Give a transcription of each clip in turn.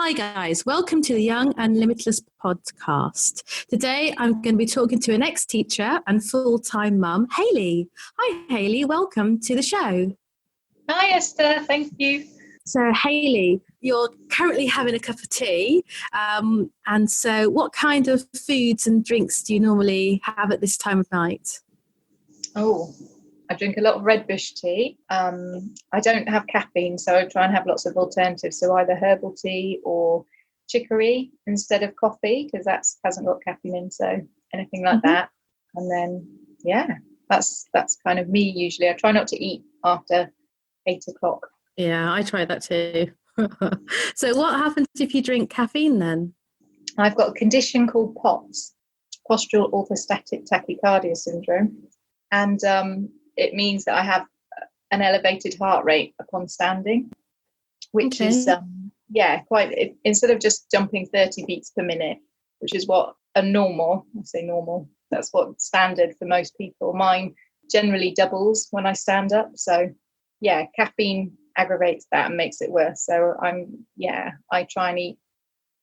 Hi guys, welcome to the Young and Limitless podcast. Today I'm going to be talking to an ex-teacher and full-time mum, Hayley. Hi Hayley, welcome to the show. Hi Esther, thank you. So Hayley, you're currently having a cup of tea, and so what kind of foods and drinks do you normally have at this time of night? Oh, I drink a lot of red bush tea. I don't have caffeine, so I try and have lots of alternatives. So either herbal tea or chicory instead of coffee, because that hasn't got caffeine in. So anything like that. And then, that's kind of me usually. I try not to eat after 8 o'clock. Yeah, I try that too. So what happens if you drink caffeine then? I've got a condition called POTS, postural orthostatic tachycardia syndrome. And it means that I have an elevated heart rate upon standing, which is, instead of just jumping 30 beats per minute, which is what that's what standard for most people. Mine generally doubles when I stand up. So, caffeine aggravates that and makes it worse. So I try and eat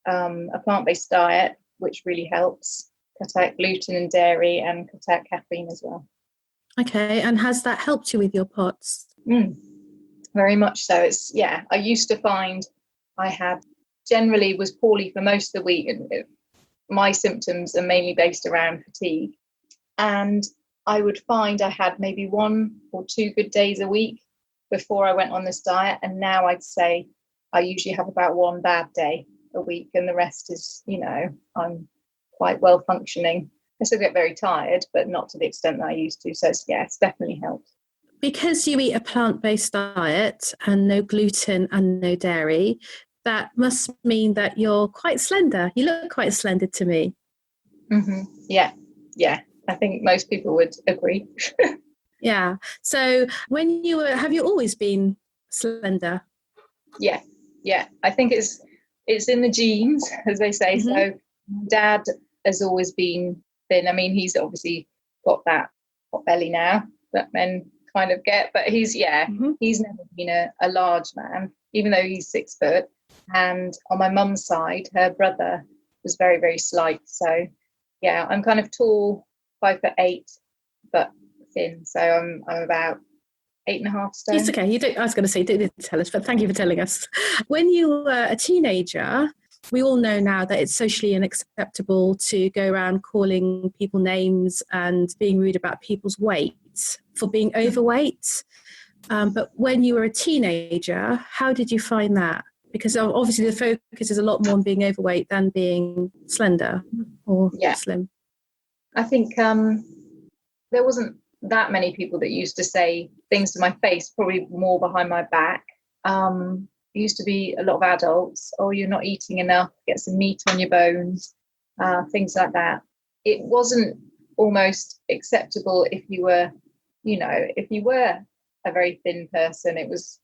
a plant-based diet, which really helps cut out gluten and dairy and cut out caffeine as well. Okay, and has that helped you with your POTS? Very much so. I used to find I was poorly for most of the week, and my symptoms are mainly based around fatigue. And I would find I had maybe 1 or 2 good days a week before I went on this diet. And now I'd say I usually have about 1 bad day a week, and the rest is, I'm quite well functioning. I still get very tired, but not to the extent that I used to. So it's definitely helped. Because you eat a plant-based diet and no gluten and no dairy, that must mean that you're quite slender. You look quite slender to me. Mm-hmm. Yeah. I think most people would agree. Yeah. So have you always been slender? Yeah. I think it's in the genes, as they say. Mm-hmm. So Dad has always been thin. I mean, he's obviously got that hot belly now that men kind of get, but he's never been a large man, even though he's 6 foot. And on my mum's side, her brother was very, very slight. So I'm kind of tall, 5'8", but thin. So I'm about 8.5 stone. It's okay. I was going to say, you didn't tell us, but thank you for telling us. When you were a teenager, we all know now that it's socially unacceptable to go around calling people names and being rude about people's weight for being overweight. But when you were a teenager, how did you find that? Because obviously the focus is a lot more on being overweight than being slender or slim. I think there wasn't that many people that used to say things to my face, probably more behind my back. There used to be a lot of adults, you're not eating enough, get some meat on your bones, things like that. It wasn't almost acceptable if you were a very thin person. It was,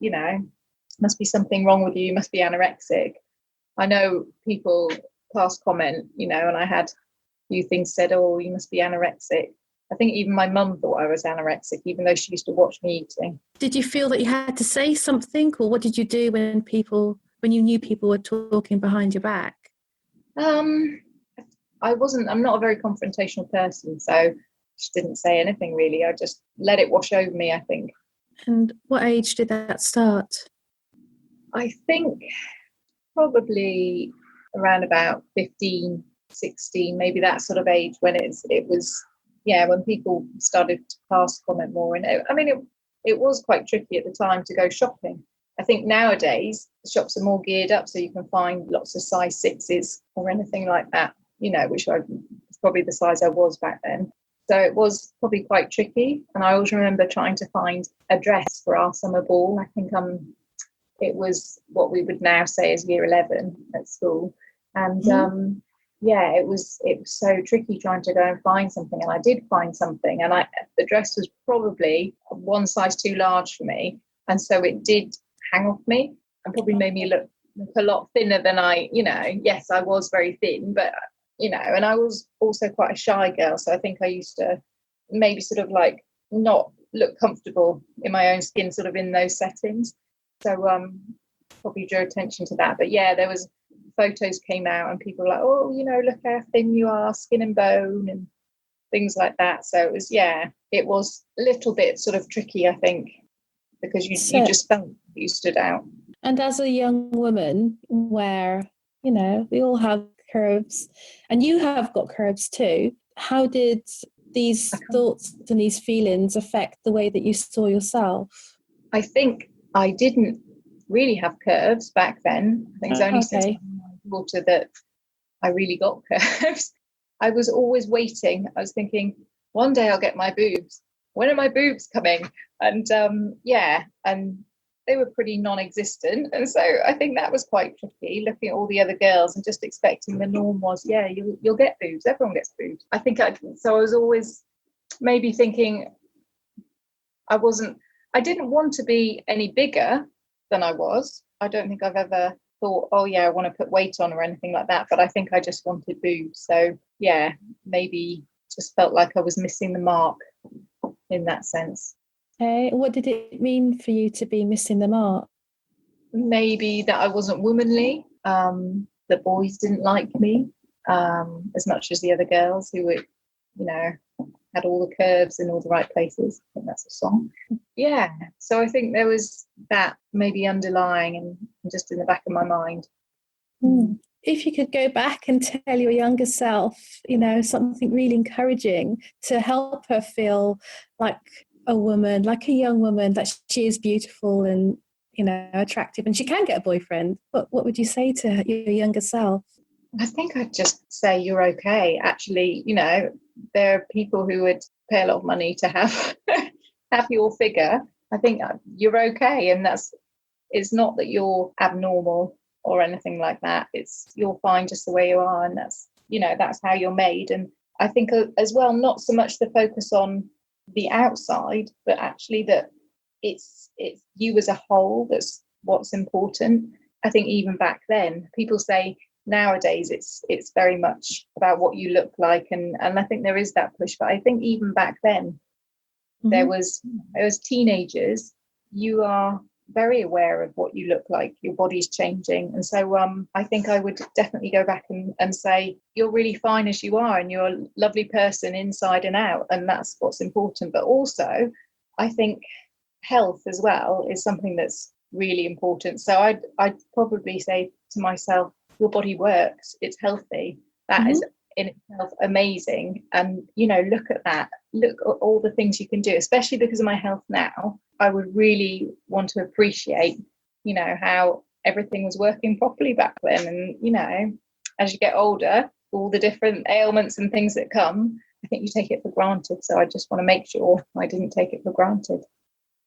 must be something wrong with you must be anorexic. I know people past comment, and I had a few things said, you must be anorexic. I think even my mum thought I was anorexic, even though she used to watch me eating. Did you feel that you had to say something, or what did you do when you knew people were talking behind your back? I'm not a very confrontational person, so I just didn't say anything really. I just let it wash over me, I think. And what age did that start? I think probably around about 15, 16, maybe that sort of age, when when people started to pass comment more. And it was quite tricky at the time to go shopping. I think nowadays the shops are more geared up, so you can find lots of size 6s or anything like that, which was probably the size I was back then. So it was probably quite tricky. And I always remember trying to find a dress for our summer ball. I think it was what we would now say is year 11 at school. And it was so tricky trying to go and find something. And I did find something, and the dress was probably 1 size too large for me. And so it did hang off me and probably made me look a lot thinner than yes, I was very thin, but, and I was also quite a shy girl. So I think I used to maybe sort of like not look comfortable in my own skin sort of in those settings. So probably drew attention to that. But there was photos came out and people were like, oh, look how thin you are, skin and bone and things like that. So it was, it was a little bit sort of tricky, I think, because you just felt you stood out. And as a young woman where, we all have curves and you have got curves too, how did these thoughts and these feelings affect the way that you saw yourself? I think I didn't really have curves back then. I think it's only since my daughter that I really got curves. I was always waiting. I was thinking, one day I'll get my boobs. When are my boobs coming? And and they were pretty non-existent. And so I think that was quite tricky, looking at all the other girls and just expecting the norm was, you'll get boobs. Everyone gets boobs. I was always maybe thinking I didn't want to be any bigger than I was. I don't think I've ever thought, I want to put weight on or anything like that. But I think I just wanted boobs. So maybe just felt like I was missing the mark in that sense. Okay. What did it mean for you to be missing the mark? Maybe that I wasn't womanly. The boys didn't like me as much as the other girls who were, had all the curves in all the right places. I think that's a song. Yeah. So I think there was that maybe underlying and just in the back of my mind. If you could go back and tell your younger self, something really encouraging to help her feel like a woman, like a young woman, that she is beautiful and, attractive and she can get a boyfriend, what would you say to your younger self? I think I'd just say you're okay. Actually, there are people who would pay a lot of money to have your figure. I think you're okay, and it's not that you're abnormal or anything like that. You're fine just the way you are, and that's how you're made. And I think as well, not so much the focus on the outside, but actually that it's you as a whole that's what's important. I think even back then, people say nowadays it's very much about what you look like, and I think there is that push. But I think even back then, there was teenagers. You are very aware of what you look like. Your body's changing, and so I think I would definitely go back and say you're really fine as you are, and you're a lovely person inside and out, and that's what's important. But also, I think health as well is something that's really important. So I'd probably say to myself, your body works, it's healthy. That is in itself amazing. And, look at that. Look at all the things you can do, especially because of my health now. I would really want to appreciate, how everything was working properly back then. And, as you get older, all the different ailments and things that come, I think you take it for granted. So I just want to make sure I didn't take it for granted.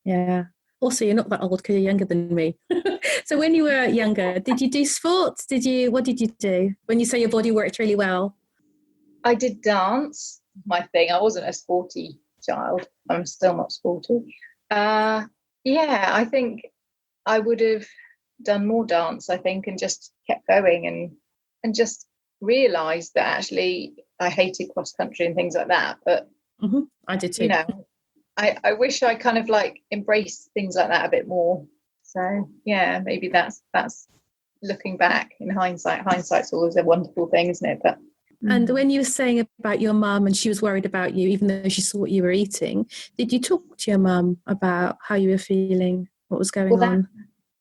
Yeah. Also, you're not that old because you're younger than me. So when you were younger, did you do sports? What did you do when you say your body worked really well? I did dance, my thing. I wasn't a sporty child. I'm still not sporty. I think I would have done more dance, I think, and just kept going and just realised that actually I hated cross country and things like that. But I did too. I wish I kind of embraced things like that a bit more. So maybe that's looking back in hindsight. Hindsight's always a wonderful thing, isn't it? But and when you were saying about your mum and she was worried about you, even though she saw what you were eating, did you talk to your mum about how you were feeling, what was going on?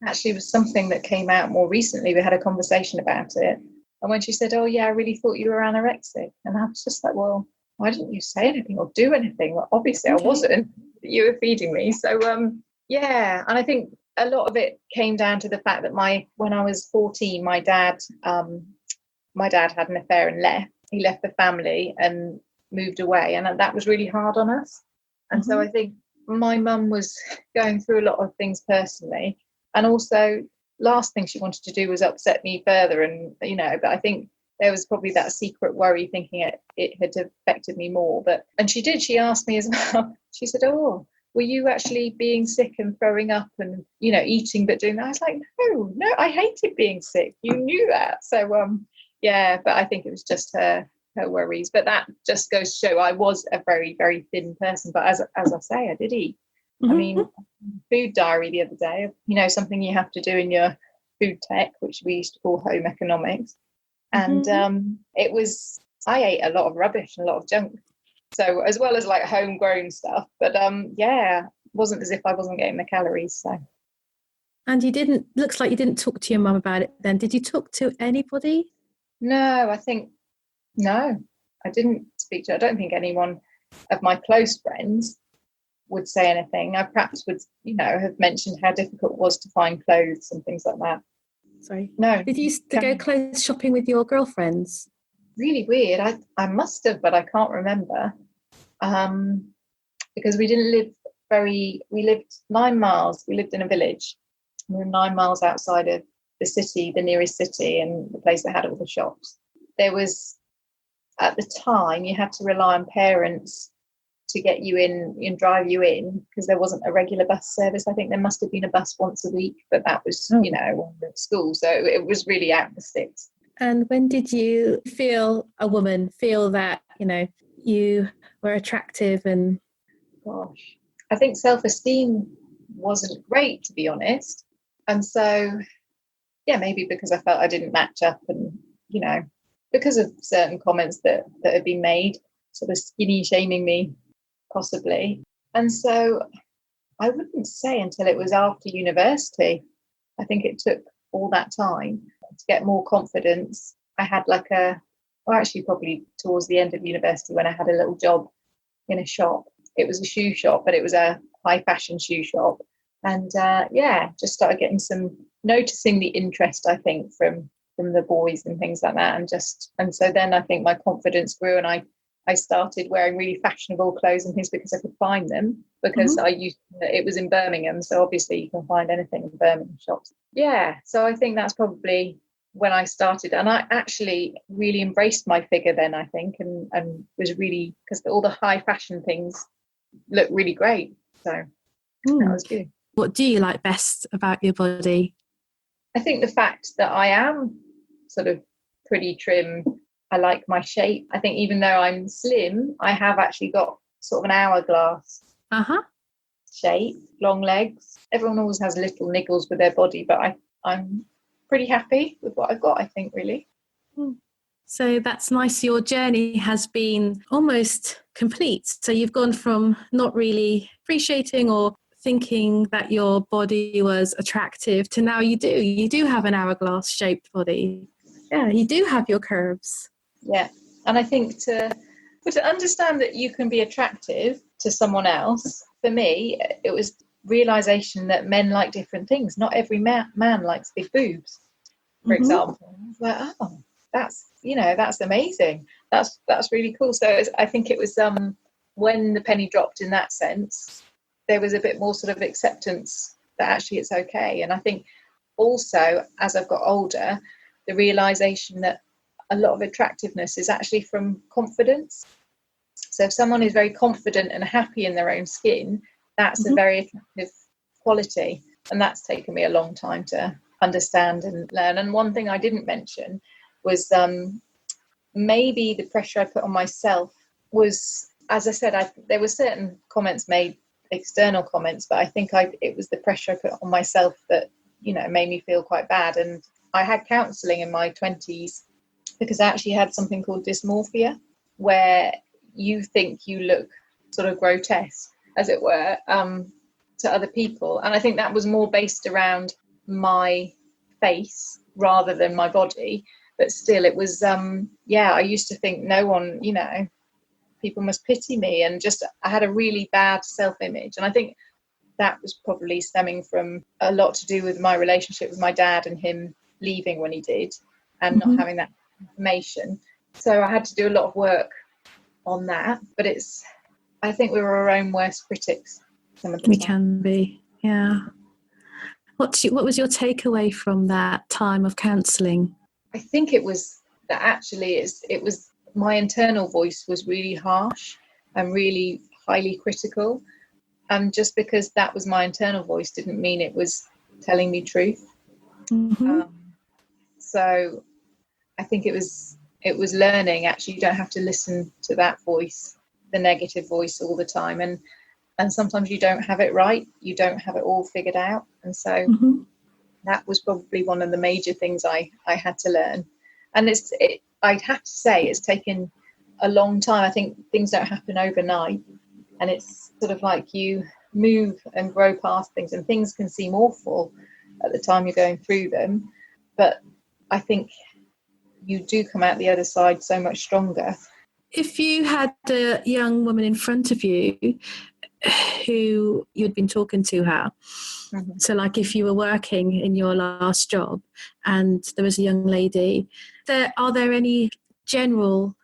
That actually was something that came out more recently. We had a conversation about it. And when she said, oh, yeah, I really thought you were anorexic. And I was just like, well, why didn't you say anything or do anything? Well, obviously, I wasn't. You were feeding me. So, And I think a lot of it came down to the fact that when I was 14, my dad had an affair and left. He left the family and moved away. And that was really hard on us. And so I think my mum was going through a lot of things personally. And also, last thing she wanted to do was upset me further. And, but I think there was probably that secret worry thinking it had affected me more. And she did. She asked me as well. She said, oh, were you actually being sick and throwing up and, eating but doing that? I was like, no, I hated being sick. You knew that. So, but I think it was just her worries. But that just goes to show I was a very, very thin person. But as I say, I did eat. I mean, food diary the other day, something you have to do in your food tech, which we used to call home economics. And I ate a lot of rubbish and a lot of junk. So as well as like homegrown stuff, but it wasn't as if I wasn't getting the calories. So. And looks like you didn't talk to your mum about it then. Did you talk to anybody? No, I didn't speak to, I don't think anyone of my close friends would say anything. I perhaps would, have mentioned how difficult it was to find clothes and things like that. Sorry. No. Did you used to go clothes shopping with your girlfriends? Really weird. I must have, but I can't remember. Because we lived 9 miles. We lived in a village. We were 9 miles outside of the city, the nearest city, and the place that had all the shops. There was, at the time, you had to rely on parents to get you in and drive you in, because there wasn't a regular bus service. I think there must have been a bus once a week, but that was, at school. So it was really out of the sticks. And when did you feel that, you were attractive? And gosh, I think self-esteem wasn't great, to be honest. And so, maybe because I felt I didn't match up, and, because of certain comments that had been made, sort of skinny shaming me, possibly. And so I wouldn't say until it was after university. I think it took all that time to get more confidence. I had probably towards the end of university, when I had a little job in a shop. It was a shoe shop, but it was a high fashion shoe shop. And just started noticing the interest, I think, from the boys and things like that. And so then I think my confidence grew, and I started wearing really fashionable clothes and things because I could find them, because it was in Birmingham. So obviously you can find anything in Birmingham shops. Yeah. So I think that's probably when I started, and I actually really embraced my figure then, I think, and was really, because all the high fashion things look really great. So that was good. What do you like best about your body? I think the fact that I am sort of pretty trim. I like my shape. I think even though I'm slim, I have actually got sort of an hourglass shape, long legs. Everyone always has little niggles with their body, but I'm pretty happy with what I've got, I think, really. So that's nice. Your journey has been almost complete. So you've gone from not really appreciating or thinking that your body was attractive to now you do have an hourglass shaped body. Yeah, you do have your curves. Yeah. And I think to understand that you can be attractive to someone else, for me, it was realization that men like different things. Not every man likes big boobs, for example. I was like, oh, that's amazing. That's really cool. So I think it was when the penny dropped in that sense, there was a bit more sort of acceptance that actually it's okay. And I think also, as I've got older, the realization that a lot of attractiveness is actually from confidence. So if someone is very confident and happy in their own skin, that's a very attractive quality. And that's taken me a long time to understand and learn. And one thing I didn't mention was maybe the pressure I put on myself was, as I said, there were certain comments made, external comments, but I think it was the pressure I put on myself that, made me feel quite bad. And I had counselling in my 20s because I actually had something called dysmorphia, where you think you look sort of grotesque, as it were, to other people. And I think that was more based around my face rather than my body. But still, it was, I used to think no one, people must pity me. And I had a really bad self-image. And I think that was probably stemming from a lot to do with my relationship with my dad and him leaving when he did and not having that information. So I had to do a lot of work on that. But I think we were our own worst critics some of the time. We can be, yeah. What was your takeaway from that time of counselling? I think it was that actually it was my internal voice was really harsh and really highly critical. And just because that was my internal voice didn't mean it was telling me truth. So I think it was learning, actually, you don't have to listen to that voice, the negative voice, all the time. And sometimes you don't have it right. You don't have it all figured out. And so That was probably one of the major things I had to learn. And I'd have to say it's taken a long time. I think things don't happen overnight, and it's sort of like you move and grow past things, and things can seem awful at the time you're going through them, but I think you do come out the other side so much stronger. If you had a young woman in front of you who you'd been talking to her, so like if you were working in your last job and there was a young lady, are there any general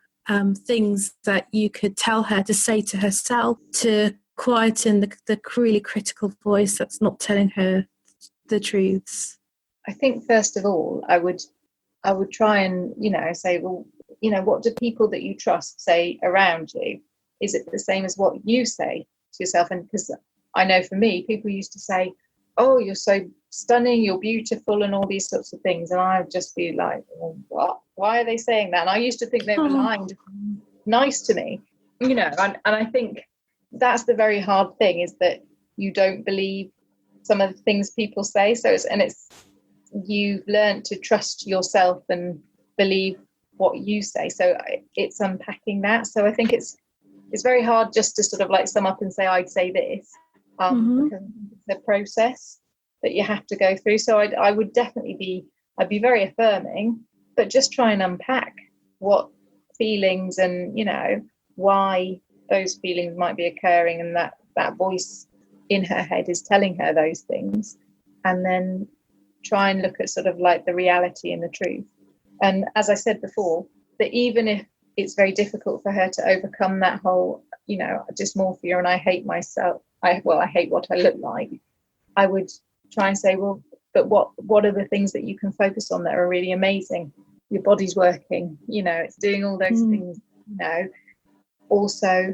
things that you could tell her to say to herself to quieten the really critical voice that's not telling her the truths? I think first of all, I would try and, say, well, what do people that you trust say around you? Is it the same as what you say to yourself? And because I know for me, people used to say, oh, you're so stunning, you're beautiful, and all these sorts of things. And I would just be like, well, what? Why are they saying that? And I used to think they were lying to be nice to me, and I think that's the very hard thing, is that you don't believe some of the things people say. So you've learned to trust yourself and believe what you say. So it's unpacking that. So I think it's very hard just to sort of like sum up and say, I'd say this, because it's a process that you have to go through. So I would definitely I'd be very affirming, but just try and unpack what feelings and, why those feelings might be occurring, and that voice in her head is telling her those things. And then try and look at sort of like the reality and the truth. And as I said before, that even if it's very difficult for her to overcome that whole, dysmorphia, and I hate myself, I hate what I look like, I would try and say, well, but what are the things that you can focus on that are really amazing? Your body's working, it's doing all those things, also,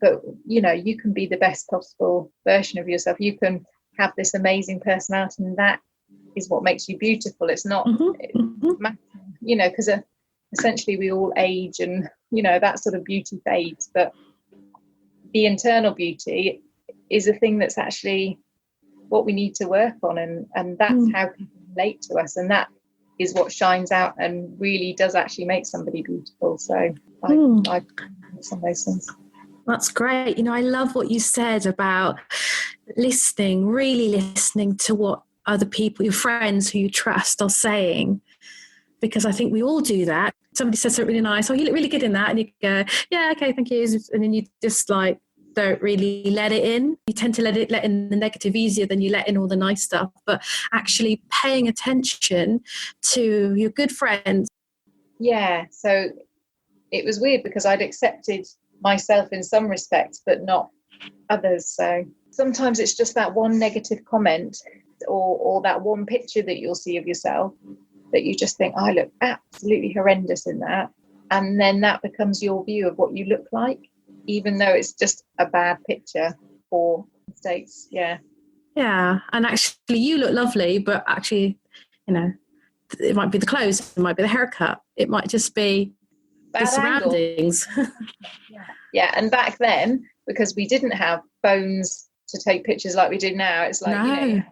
but you can be the best possible version of yourself. You can have this amazing personality, and that is what makes you beautiful. It's not because essentially we all age, and that sort of beauty fades, but the internal beauty is a thing that's actually what we need to work on, and that's how people relate to us, and that is what shines out and really does actually make somebody beautiful. So I some of those things. That's great. I love what you said about really listening to what other people, your friends who you trust, are saying, because I think we all do that. Somebody says something really nice, oh, you look really good in that, and you go, yeah, okay, thank you, and then you just like don't really let it in. You tend to let in the negative easier than you let in all the nice stuff. But actually paying attention to your good friends. Yeah, so it was weird because I'd accepted myself in some respects, but not others. So sometimes it's just that one negative comment or that one picture that you'll see of yourself that you just think, I look absolutely horrendous in that. And then that becomes your view of what you look like, even though it's just a bad picture or mistakes. Yeah. Yeah. And actually you look lovely, but actually, it might be the clothes, it might be the haircut, it might just be bad the surroundings. Yeah. And back then, because we didn't have phones to take pictures like we do now, it's like,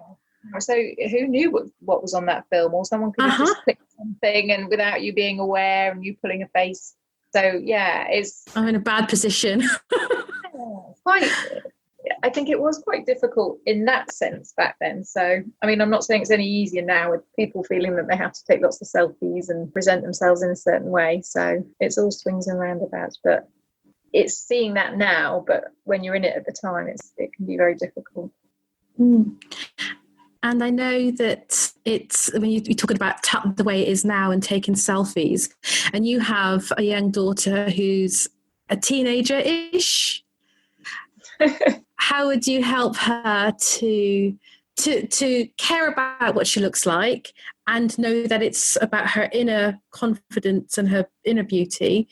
so who knew what was on that film? Or someone could have just clicked something and without you being aware and you pulling a face. So yeah, I'm in a bad position. I think it was quite difficult in that sense back then. So I mean, I'm not saying it's any easier now with people feeling that they have to take lots of selfies and present themselves in a certain way. So it's all swings and roundabouts, but it's seeing that now. But when you're in it at the time, it can be very difficult. And I know that you're talking about the way it is now and taking selfies, and you have a young daughter who's a teenager-ish. How would you help her to care about what she looks like and know that it's about her inner confidence and her inner beauty,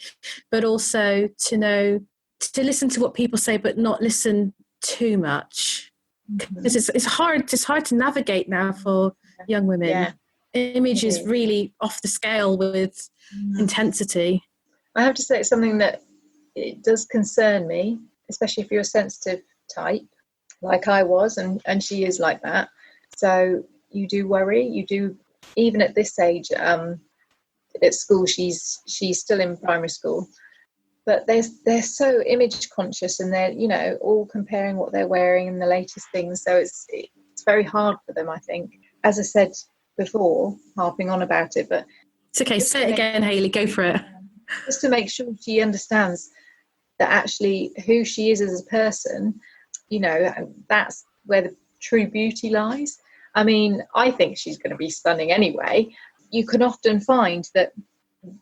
but also to know to listen to what people say but not listen too much? Because it's hard to navigate now for young women. Yeah. Image is really off the scale with intensity. I have to say it's something that it does concern me, especially if you're a sensitive type like I was, and she is like that. So you do worry. You do, even at this age, at school, she's still in primary school, but they're so image conscious, and they're, you know, all comparing what they're wearing and the latest things. So it's very hard for them, I think. As I said before, harping on about it, but it's okay. Say it again, Hayley. Go for it. Just to make sure she understands that actually who she is as a person, you know, that's where the true beauty lies. I mean, I think she's going to be stunning anyway. You can often find that,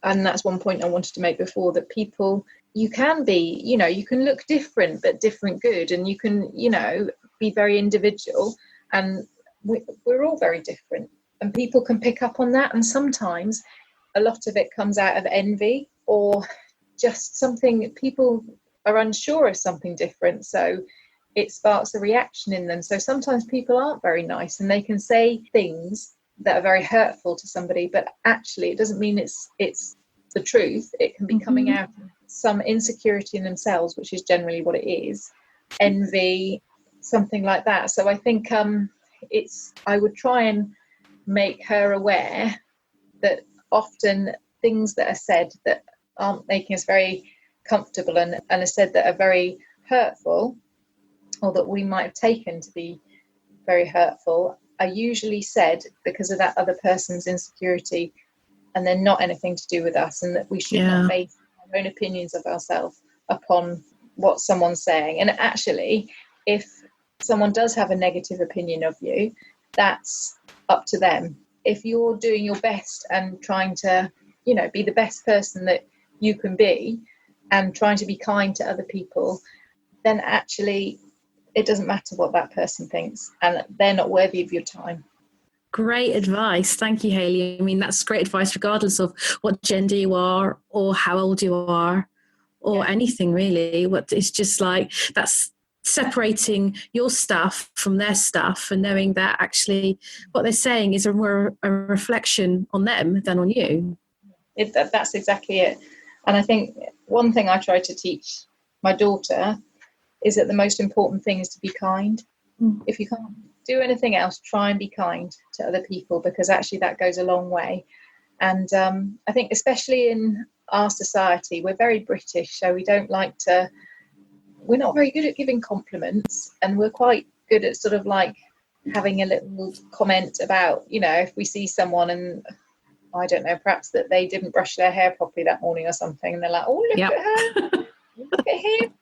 and that's one point I wanted to make before, that people, you can be, you know, you can look different, but different good, and you can, you know, be very individual, and we're all very different, and people can pick up on that. And sometimes a lot of it comes out of envy, or just something, people are unsure of something different, so it sparks a reaction in them. So sometimes people aren't very nice, and they can say things that are very hurtful to somebody, but actually it doesn't mean it's the truth. It can be coming out of some insecurity in themselves, which is generally what it is, envy, something like that. So I think I would try and make her aware that often things that are said that aren't making us very comfortable, and are said that are very hurtful, or that we might have taken to be very hurtful, are usually said because of that other person's insecurity, and they're not anything to do with us, and that we should not base our own opinions of ourselves upon what someone's saying. And actually, if someone does have a negative opinion of you, that's up to them. If you're doing your best and trying to, you know, be the best person that you can be, and trying to be kind to other people, then actually it doesn't matter what that person thinks, and they're not worthy of your time. Great advice. Thank you, Hayley. I mean, that's great advice regardless of what gender you are, or how old you are, or anything really. It's just like, that's separating your stuff from their stuff, and knowing that actually what they're saying is more a reflection on them than on you. That's exactly it. And I think one thing I try to teach my daughter is that the most important thing is to be kind. If you can't do anything else, try and be kind to other people, because actually that goes a long way. And I think especially in our society, we're very British, so we're not very good at giving compliments, and we're quite good at sort of like having a little comment about, you know, if we see someone and, I don't know, perhaps that they didn't brush their hair properly that morning or something, and they're like, oh, look at her, look at him,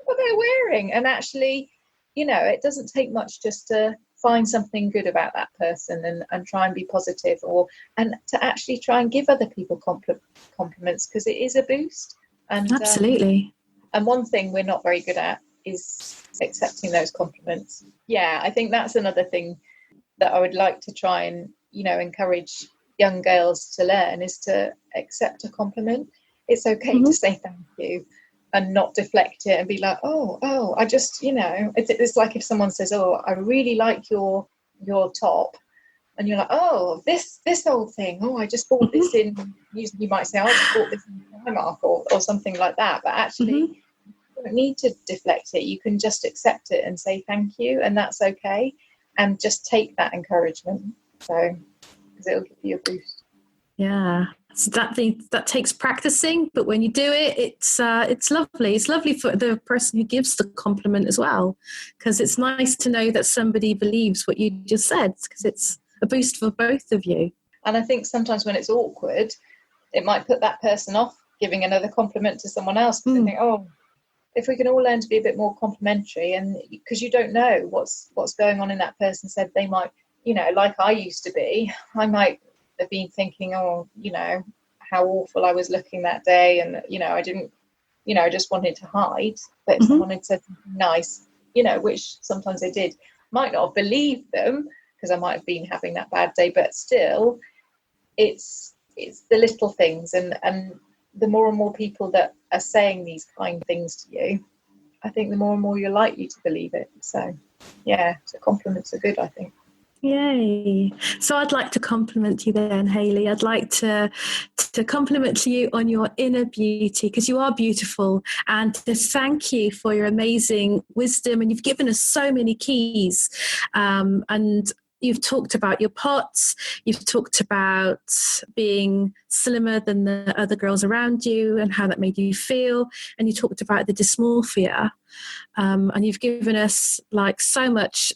what they're wearing. And actually, you know, it doesn't take much just to find something good about that person, and try and be positive, and to actually try and give other people compliments, because it is a boost. And absolutely. And one thing we're not very good at is accepting those compliments. Yeah, I think that's another thing that I would like to try and, you know, encourage young girls to learn, is to accept a compliment. It's okay to say thank you, and not deflect it and be like, oh, I just, you know, it's like if someone says, oh, I really like your top, and you're like, oh, this old thing, oh, I just bought this in, you might say, I just bought this in Primark, or something like that. But actually, you don't need to deflect it. You can just accept it and say thank you, and that's okay, and just take that encouragement. So, because it'll give you a boost. Yeah. So that takes practicing, but when you do it, it's lovely. It's lovely for the person who gives the compliment as well, because it's nice to know that somebody believes what you just said, because it's a boost for both of you. And I think sometimes when it's awkward, it might put that person off giving another compliment to someone else, because they think, oh, if we can all learn to be a bit more complimentary, and because you don't know what's going on in that person's head. They might, you know, like I used to be, I might have been thinking, oh, you know, how awful I was looking that day, and, you know, I didn't, you know, I just wanted to hide. But if someone had said something nice, you know, which sometimes they did, might not have believed them, because I might have been having that bad day, but still, it's the little things, and the more and more people that are saying these kind things to you, I think the more and more you're likely to believe it. So, yeah, so compliments are good, I think. Yay. So I'd like to compliment you then, Hayley. I'd like to compliment you on your inner beauty, because you are beautiful, and to thank you for your amazing wisdom. And you've given us so many keys. And You've talked about your POTS. You've talked about being slimmer than the other girls around you and how that made you feel. And you talked about the dysmorphia. And you've given us like so much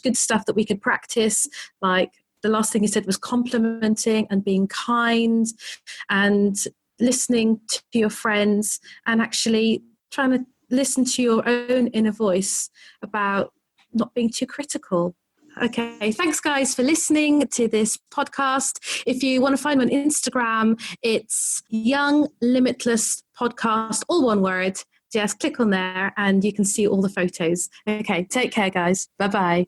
good stuff that we could practice. Like the last thing you said was complimenting and being kind and listening to your friends and actually trying to listen to your own inner voice about not being too critical. Okay, thanks guys for listening to this podcast. If you want to find me on Instagram, it's Young Limitless Podcast, all one word. Just click on there and you can see all the photos. Okay, take care guys. Bye-bye.